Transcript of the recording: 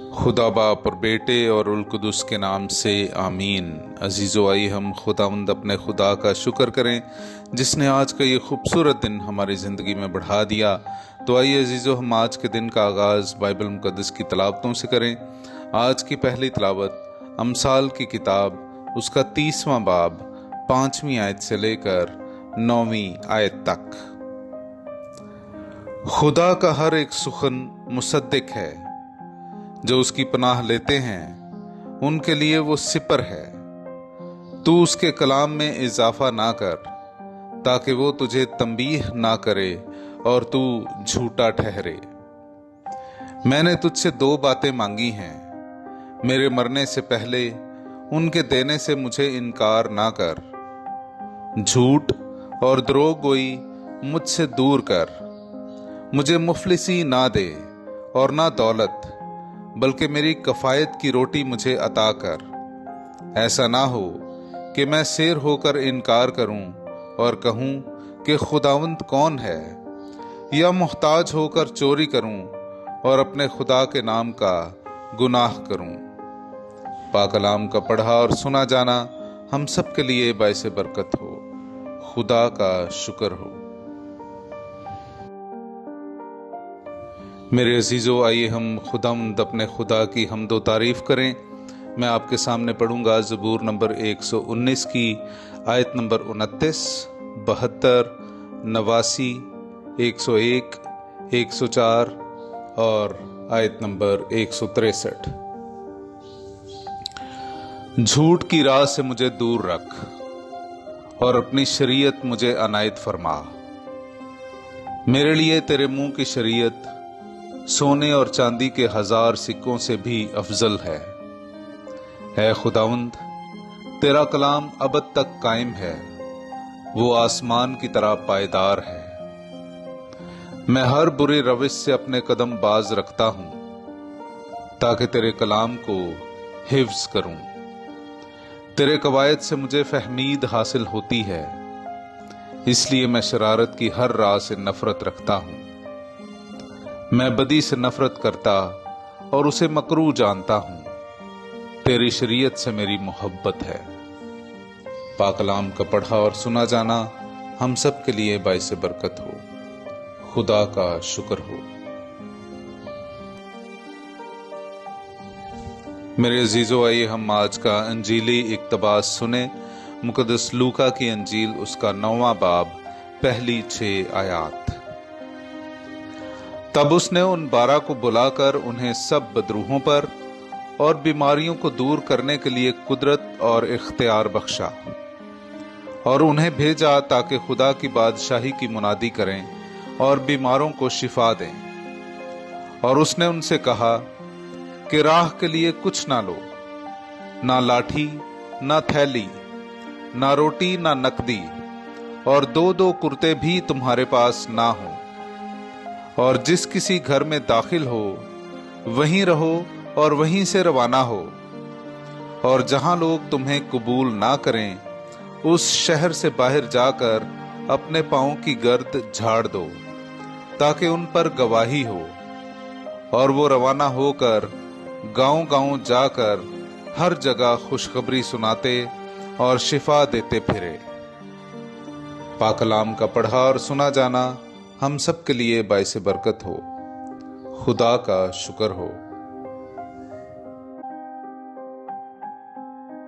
खुदा बाप और बेटे और उल कुदस के नाम से आमीन। अजीज़ो, आइए हम खुदावंद अपने खुदा का शुक्र करें जिसने आज का ये खूबसूरत दिन हमारी ज़िंदगी में बढ़ा दिया। तो आइए अजीज़ो, हम आज के दिन का आगाज़ बाइबल मुक़द्दस की तलावतों से करें। आज की पहली तलावत अमसाल की किताब उसका 30वां बाब 5वीं आयत से लेकर 9वीं आयत तक। खुदा का हर एक सुखन मुसद्दिक है, जो उसकी पनाह लेते हैं उनके लिए वो सिपर है। तू उसके कलाम में इजाफा ना कर ताकि वो तुझे तंबीह ना करे और तू झूठा ठहरे। मैंने तुझसे 2 बातें मांगी हैं, मेरे मरने से पहले उनके देने से मुझे इनकार ना कर। झूठ और द्रोहगोई मुझसे दूर कर। मुझे मुफलिसी ना दे और ना दौलत, बल्कि मेरी कफायत की रोटी मुझे अता कर। ऐसा ना हो कि मैं शेर होकर इनकार करूं और कहूं कि खुदावंद कौन है, या मुहताज होकर चोरी करूं और अपने खुदा के नाम का गुनाह करूं। पाक कलाम का पढ़ा और सुना जाना हम सब के लिए बाइस बरकत हो। खुदा का शुक्र हो। मेरे अजीज़ों, आइए हम खुदावंद अपने खुदा की हम्दो तारीफ़ करें। मैं आपके सामने पढ़ूंगा ज़बूर नंबर 119 की आयत नंबर 29, 72, 89, 101, 104 और आयत नंबर 163। झूठ की राह से मुझे दूर रख और अपनी शरीयत मुझे अनायत फरमा। मेरे लिए तेरे मुंह की शरीयत सोने और चांदी के 1000 सिक्कों से भी अफजल है। ऐ खुदावंद, तेरा कलाम अबद तक कायम है, वो आसमान की तरह पायदार है। मैं हर बुरे रविश से अपने कदम बाज रखता हूं ताकि तेरे कलाम को हिफ्ज करूं। तेरे कवायद से मुझे फहमीद हासिल होती है, इसलिए मैं शरारत की हर राह से नफरत रखता हूं। मैं बदी से नफरत करता और उसे मकरूह जानता हूं। तेरी शरीयत से मेरी मोहब्बत है। पाक कलाम का पढ़ा और सुना जाना हम सब के लिए बाइस बरकत हो। खुदा का शुक्र हो। मेरे अजीजों, आइए हम आज का अंजीली इक्तबास सुने। मुकद्दस लूका की अंजील उसका 9वां बाब पहली 6 आयात। तब उसने उन 12 को बुलाकर उन्हें सब बदरूहों पर और बीमारियों को दूर करने के लिए कुदरत और इख्तियार बख्शा और उन्हें भेजा ताकि खुदा की बादशाही की मुनादी करें और बीमारों को शिफा दें। और उसने उनसे कहा कि राह के लिए कुछ ना लो, ना लाठी, ना थैली, ना रोटी, ना नकदी, और 2-2 कुर्ते भी तुम्हारे पास ना हो। और जिस किसी घर में दाखिल हो वहीं रहो और वहीं से रवाना हो। और जहां लोग तुम्हें कबूल ना करें उस शहर से बाहर जाकर अपने पांवों की गर्द झाड़ दो ताकि उन पर गवाही हो। और वो रवाना होकर गांव-गांव जाकर हर जगह खुशखबरी सुनाते और शिफा देते फिरे। पाक कलाम का पढ़ा और सुना जाना हम सब के लिए बाइस बरकत हो। खुदा का शुक्र हो।